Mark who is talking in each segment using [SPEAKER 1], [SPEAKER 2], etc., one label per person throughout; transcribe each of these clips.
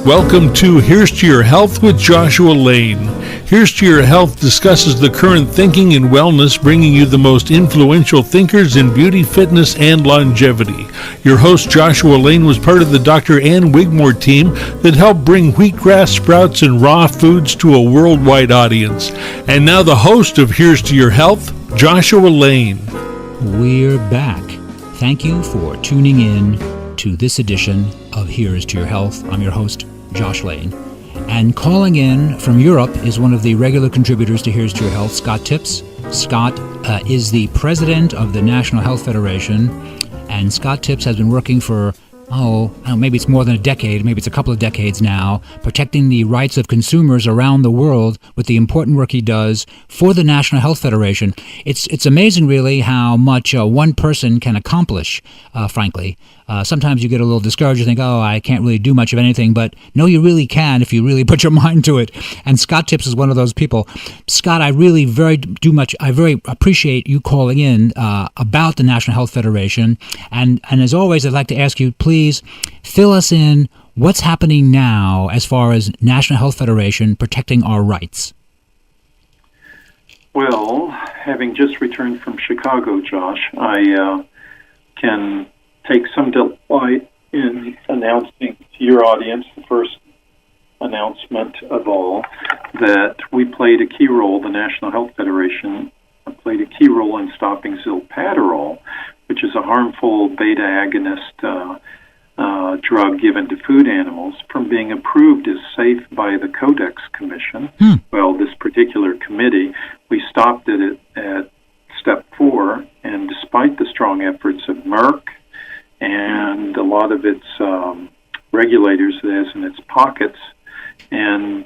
[SPEAKER 1] Welcome to Here's to Your Health with Joshua Lane. Here's to Your Health discusses the current thinking in wellness, bringing you the most influential thinkers in beauty, fitness, and longevity. Your host, Joshua Lane, was part of the Dr. Ann Wigmore team that helped bring wheatgrass sprouts and raw foods to a worldwide audience. And now the host of Here's to Your Health, Joshua Lane.
[SPEAKER 2] We're back. Thank you for tuning in to this edition of Here's to Your Health. I'm your host, Josh Lane. And calling in from Europe is one of the regular contributors to Here's to Your Health, Scott Tipps. Scott is the president of the National Health Federation, and Scott Tipps has been working for maybe it's more than a decade, maybe it's a couple of decades now, protecting the rights of consumers around the world with the important work he does for the National Health Federation. It's amazing, really, how much one person can accomplish, frankly. Sometimes you get a little discouraged. You think, I can't really do much of anything. But no, you really can if you really put your mind to it. And Scott Tipps is one of those people. Scott, I very appreciate you calling in about the National Health Federation. And as always, I'd like to ask you, please fill us in what's happening now as far as National Health Federation protecting our rights.
[SPEAKER 3] Well, having just returned from Chicago, Josh, I can take some delight in announcing to your audience, the first announcement of all, that we played a key role, the National Health Federation played a key role in stopping zilpadderol, which is a harmful beta agonist drug given to food animals, from being approved as safe by the Codex Commission. Well, this particular committee, we stopped it at step 4, and despite the strong efforts of Merck and a lot of its regulators it has in its pockets, and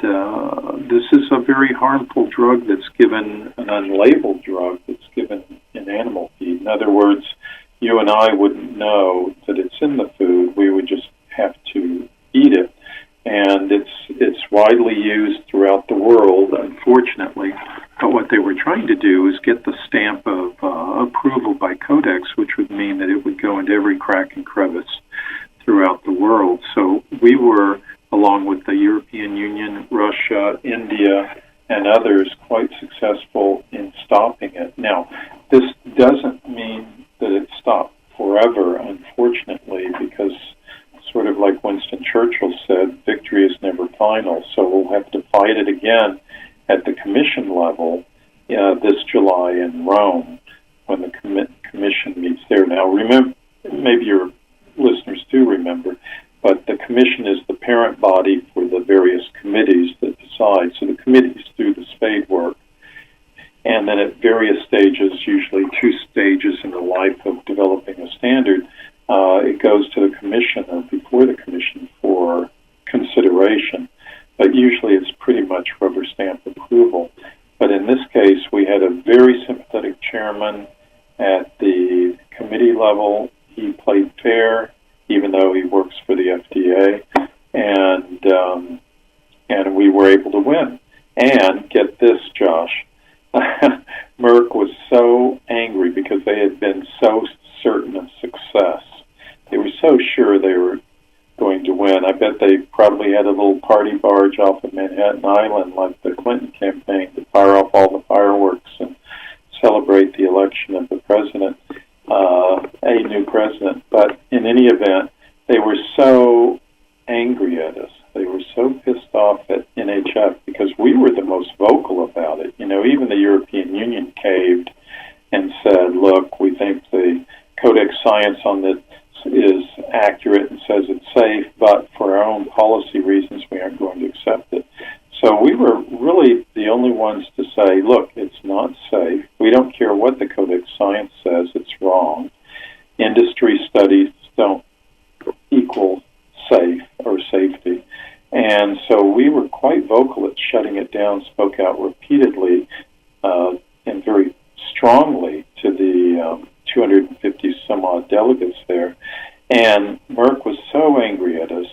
[SPEAKER 3] this is a very harmful drug that's given, an unlabeled drug that's given in animal feed. In other words, you and I wouldn't know that it's in the food. We would just have to eat it. And it's widely used throughout the world, unfortunately. But what they were trying to do is get the stamp of approval by Codex, which would mean that it would go into every crack and crevice throughout the world. So we were, along with the European Union, Russia, India, and others, quite successful in stopping it. Now, this doesn't mean that it stopped forever, unfortunately, because sort of like Winston Churchill said, victory is never final. So we'll have to fight it again at the commission level this July in Rome when the commission meets there. Now, remember, maybe your listeners do remember, but the commission is the parent body for the various committees that decide. So the committees do the spade work. And then at various stages, usually 2 stages in the life of developing a standard, it goes to the commission or before the commission for consideration. But usually it's pretty much rubber stamp approval. But in this case, we had a very sympathetic chairman at the committee level. He played fair, even though he works for the FDA, and we were able to win. And get this, Josh, Merck was so angry because they had been so certain of success. They were so sure they were going to win. I bet they probably had a little party barge off of Manhattan Island like the Clinton campaign to fire off all the fireworks and celebrate the election of the president, a new president. But in any event, they were so angry at us. They were so pissed off at NHF because we were the most vocal about it. You know, even the European Union caved and said, look, we think the Codex Science on this is accurate and says it's safe, but for our own policy reasons, we aren't going to accept it. So we were really the only ones to say, look, it's not safe. We don't care what the Codex Science says, it's wrong. Industry studies don't equal safe or safety. And so we were quite vocal at shutting it down, spoke out repeatedly and very strongly to the 250 some odd delegates there. And Merck was so angry at us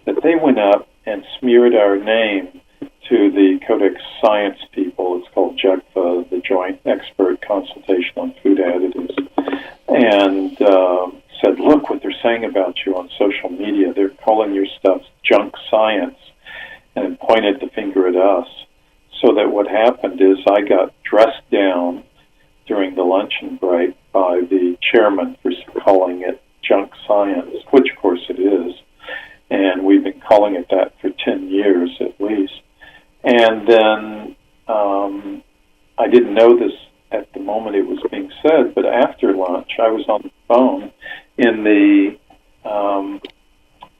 [SPEAKER 3] that they went up and smeared our name to the Codex Science people. It's called JECFA, the Joint Expert Consultation on Food Additives, and said, look what they're saying about you on social media. They're calling your stuff junk science. pointed the finger at us. So that what happened is I got dressed down during the luncheon break by the chairman for calling it junk science, which of course it is. And we've been calling it that for 10 years at least. And then I didn't know this at the moment it was being said, but after lunch I was on the phone in the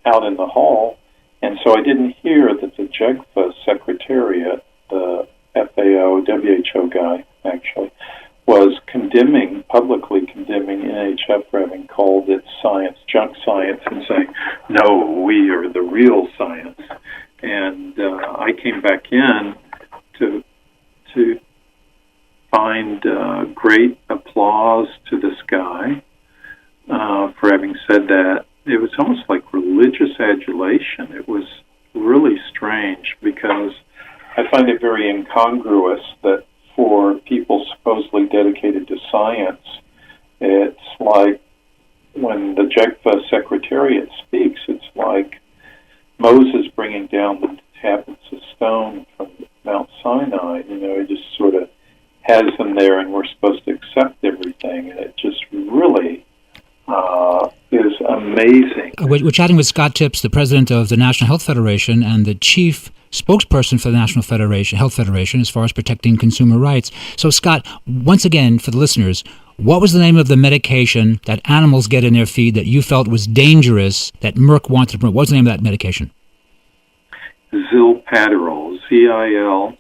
[SPEAKER 3] out in the hall, and so I didn't hear that the JEGFA secretariat, the FAO, WHO guy actually, was publicly condemning NHF for having called it science, junk science, and saying, no, we are the real science. And I came back in to find great applause to this guy for having said that. It was almost like religious adulation. It was really strange because I find it very incongruous that for people supposedly dedicated to science, it's like when the JEGFA secretariat speaks, it's like Moses bringing down the tablets of stone from Mount Sinai. He just sort of has them there, and we're supposed to accept everything, and it just really is amazing.
[SPEAKER 2] We're chatting with Scott Tipps, the president of the National Health Federation and the chief spokesperson for the National Health Federation as far as protecting consumer rights. So, Scott, once again, for the listeners, what was the name of the medication that animals get in their feed that you felt was dangerous, that Merck wanted to promote? What was the name of that medication?
[SPEAKER 3] Zilpaterol, Zilpaterol,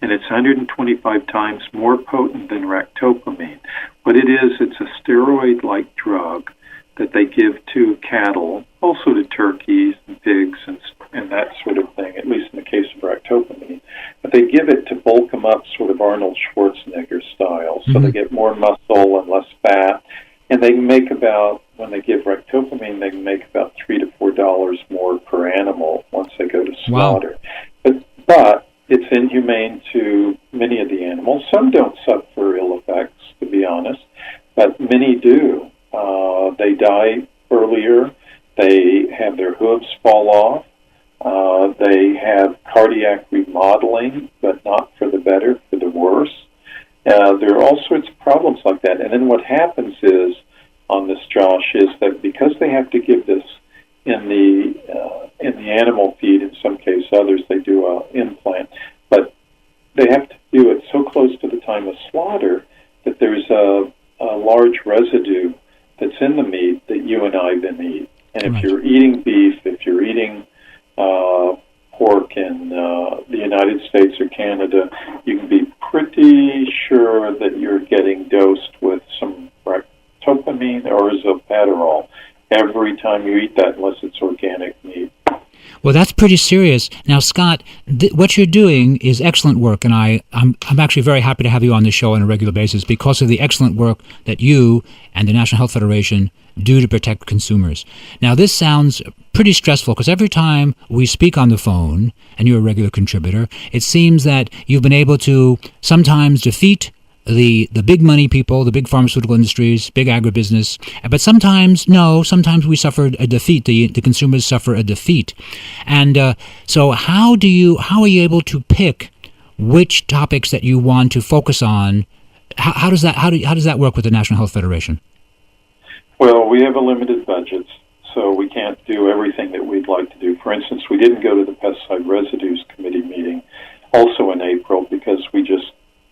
[SPEAKER 3] and it's 125 times more potent than ractopamine. What it is, it's a steroid-like drug that they give to cattle, also to turkeys and pigs and that sort of thing, at least in the case of ractopamine. But they give it to bulk them up sort of Arnold Schwarzenegger style, so they get more muscle and less fat. And they can make when they give ractopamine, they can make about $3 to $4 more per animal once they go to slaughter. Wow. But it's inhumane to many of the animals. Some don't suffer ill effects, to be honest, but many do. They die earlier. They have their hooves fall off. They have cardiac remodeling, but not for the better, for the worse. There are all sorts of problems like that. And then what happens is, on this, Josh, is that because they have to give this in the animal feed, in some cases, others they do an implant, but they have to do it so close to the time of slaughter that there's a large residue that's in the meat that you and I then eat. And if you're eating beef, if you're eating pork in the United States or Canada, you can be pretty sure that you're getting dosed with some ractopamine or Zilpaterol every time you eat that, unless it's organic meat.
[SPEAKER 2] Well, that's pretty serious. Now, Scott, what you're doing is excellent work, and I'm actually very happy to have you on the show on a regular basis because of the excellent work that you and the National Health Federation do to protect consumers. Now, this sounds pretty stressful because every time we speak on the phone, and you're a regular contributor, it seems that you've been able to sometimes defeat the big money people, the big pharmaceutical industries, big agribusiness, but sometimes we suffer a defeat. The consumers suffer a defeat. And so how are you able to pick which topics that you want to focus on? How does that work with the National Health Federation?
[SPEAKER 3] Well, we have a limited budget, so we can't do everything that we'd like to do. For instance, we didn't go to the Pesticide Residues Committee meeting also in April because we just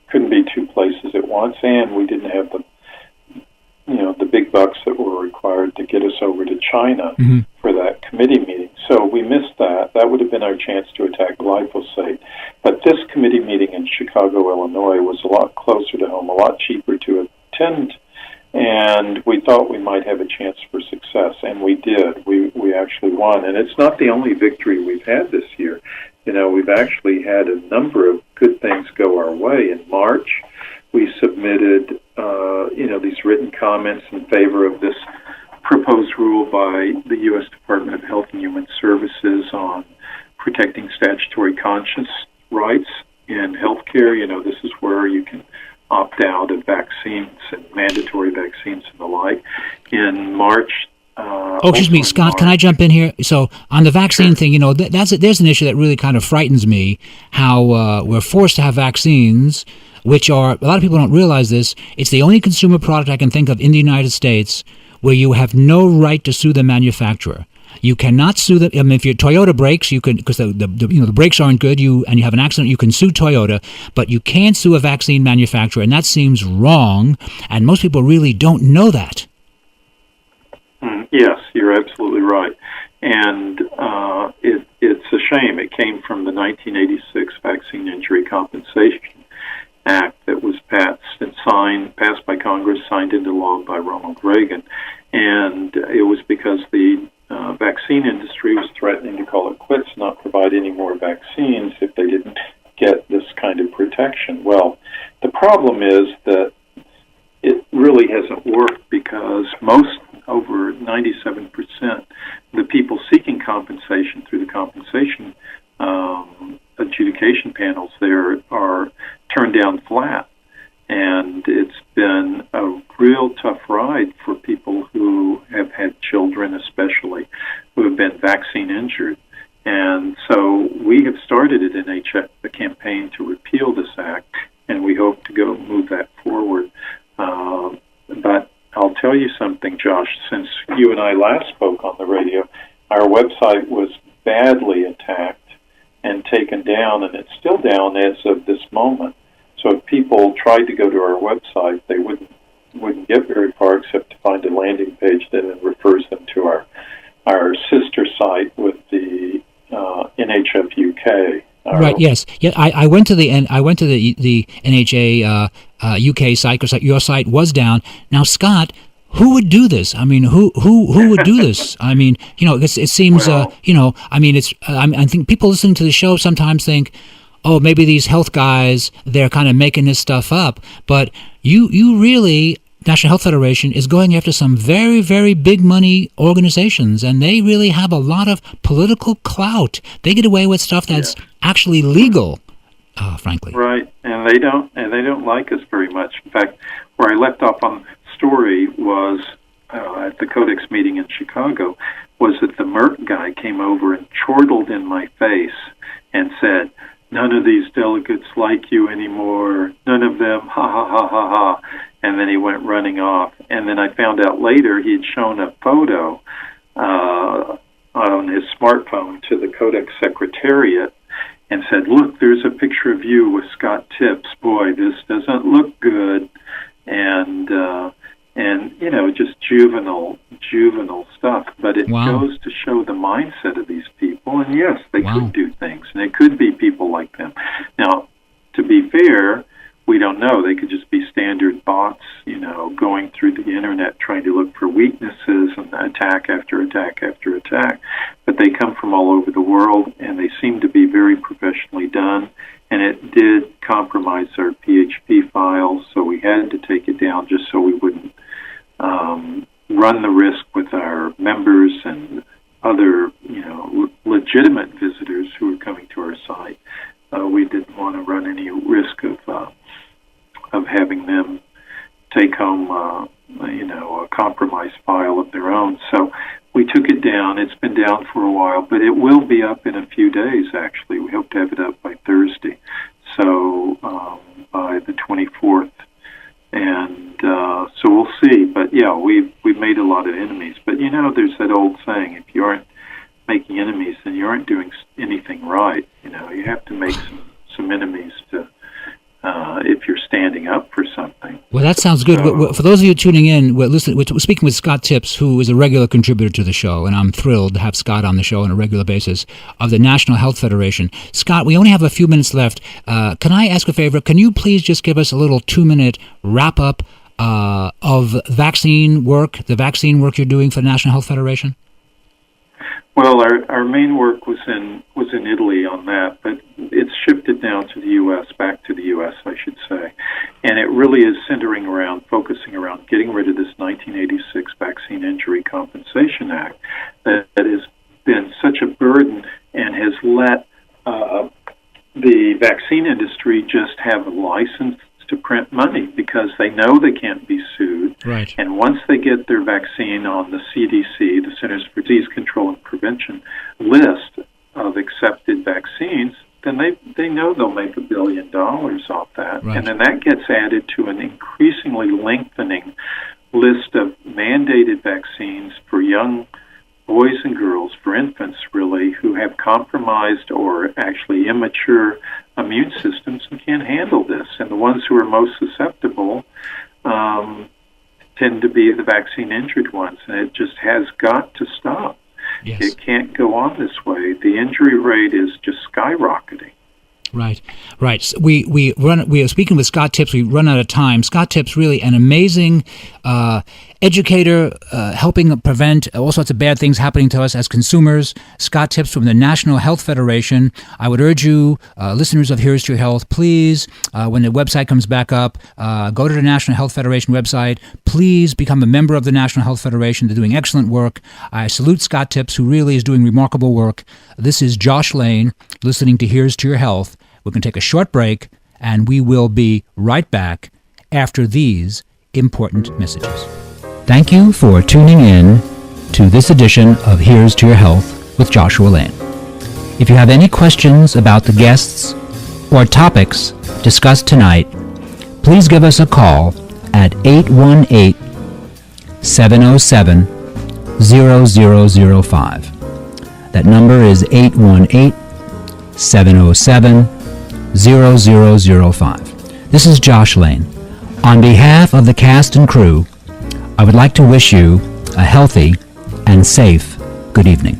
[SPEAKER 3] couldn't be two places at once, and we didn't have the big bucks that were required to get us over to China for that committee meeting. So we missed that. That would have been our chance to attack glyphosate. But this committee meeting in Chicago, Illinois, was a lot closer to home, a lot cheaper to attend, and we thought we might have a chance for success, and we did. We actually won, and it's not the only victory we've had this year. We've actually had a number of good things go our way. In March, we submitted, these written comments in favor of this proposed rule by the U.S. Department of Health and Human Services on protecting statutory conscience rights in healthcare. This is where you can opt out of vaccines and mandatory vaccines and the like. In March,
[SPEAKER 2] excuse me, Scott, can I jump in here? So on the vaccine thing, there's an issue that really kind of frightens me, how we're forced to have vaccines, which are, a lot of people don't realize this, it's the only consumer product I can think of in the United States where you have no right to sue the manufacturer. You cannot sue them. I mean, if your Toyota breaks, you can, because the brakes aren't good. And you have an accident, you can sue Toyota, but you can't sue a vaccine manufacturer, and that seems wrong. And most people really don't know that.
[SPEAKER 3] Yes, you're absolutely right, and it's a shame. It came from the 1986 Vaccine Injury Compensation Act that was passed by Congress, signed into law by Ronald Reagan, and it was because the vaccine industry was threatening to call it quits, not provide any more vaccines if they didn't get this kind of protection. Well, the problem is that it really hasn't worked because over 97%, the people seeking compensation through the compensation adjudication panels there are turned down flat. And it's been a real tough ride for people who have had children, especially, who have been vaccine injured. And so we have started at NHF a campaign to repeal this act, and we hope to move that forward. But I'll tell you something, Josh. Since you and I last spoke on the radio, our website was badly attacked and taken down, and it's still down as of this moment. So if people tried to go to our website, they wouldn't get very far except to find a landing page that then refers them to our sister site with the NHF UK.
[SPEAKER 2] Right. Yes. Yeah. I went to the NHA UK site because your site was down. Now, Scott, who would do this? I mean, who would do this? I mean, it seems. Well, I think people listening to the show sometimes think, oh, maybe these health guys, they're kind of making this stuff up. But you really, National Health Federation is going after some very, very big money organizations, and they really have a lot of political clout. They get away with stuff that's actually legal, frankly.
[SPEAKER 3] Right, and they don't like us very much. In fact, where I left off on the story was at the Codex meeting in Chicago, was that the Merck guy came over and chortled in my face and said, "None of these delegates like you anymore. None of them, ha, ha, ha, ha, ha." And then he went running off. And then I found out later he had shown a photo on his smartphone to the Codex Secretariat and said, "Look, there's a picture of you with Scott Tips. Boy, this doesn't look good." And just juvenile stuff. But it goes to show the mindset of these people. And yes, they could do things, and it could be people like them. Now, to be fair, we don't know. They could just be standard bots, going through the internet trying to look for weaknesses and attack after attack after attack. But they come from all over the world, and they seem to be very professionally done. And it did compromise our PHP files, so we had to take it down just so we wouldn't run the risk with our members and other, legitimate visitors who are coming to our site. We didn't want to run any risk of having them take home, a compromised file of their own. So we took it down. It's been down for a while, but it will be up in a few days, actually. We hope to have it up by Thursday, so by the 24th. And so we'll see. But, yeah, we've made a lot of enemies. But, there's that old saying, if you aren't making enemies, then you aren't doing anything right. You have to make some enemies to if you're standing up for something.
[SPEAKER 2] Well, that sounds good. For those of you tuning in, we're speaking with Scott Tips, who is a regular contributor to the show, and I'm thrilled to have Scott on the show on a regular basis, of the National Health Federation. Scott, we only have a few minutes left. Can I ask a favor? Can you please just give us a little 2-minute wrap-up of vaccine work, the vaccine work you're doing for the National Health Federation?
[SPEAKER 3] Well, our main work was in Italy on that, but it's shifted now to the U.S., back to the U.S., I should say. And it really is focusing around getting rid of this 1986 Vaccine Injury Compensation Act that has been such a burden and has let the vaccine industry just have a license to print money because they know they can't be sued.
[SPEAKER 2] Right.
[SPEAKER 3] And once they get their vaccine on the CDC, the Centers for Disease Control and Prevention list of accepted vaccines, then they know they'll make $1 billion off that.
[SPEAKER 2] Right.
[SPEAKER 3] And then that gets added to an increasingly lengthening list of mandated vaccines for young boys and girls, for infants really, who have compromised or actually immature immune systems and can't handle this. And the ones who are most susceptible tend to be the vaccine-injured ones, and it just has got to stop.
[SPEAKER 2] Yes.
[SPEAKER 3] It can't go on this way. The injury rate is just skyrocketing.
[SPEAKER 2] Right, right. So we are speaking with Scott Tipps. We run out of time. Scott Tipps, really an amazing educator, helping prevent all sorts of bad things happening to us as consumers. Scott Tipps from the National Health Federation. I would urge you, listeners of Here's to Your Health, please, when the website comes back up, go to the National Health Federation website. Please become a member of the National Health Federation. They're doing excellent work. I salute Scott Tipps, who really is doing remarkable work. This is Josh Lane, listening to Here's to Your Health. We're going to take a short break, and we will be right back after these important messages. Thank you for tuning in to this edition of Here's to Your Health with Joshua Lane. If you have any questions about the guests or topics discussed tonight, please give us a call at 818-707-0005. That number is 818-707-0005. This is Josh Lane. On behalf of the cast and crew, I would like to wish you a healthy and safe good evening.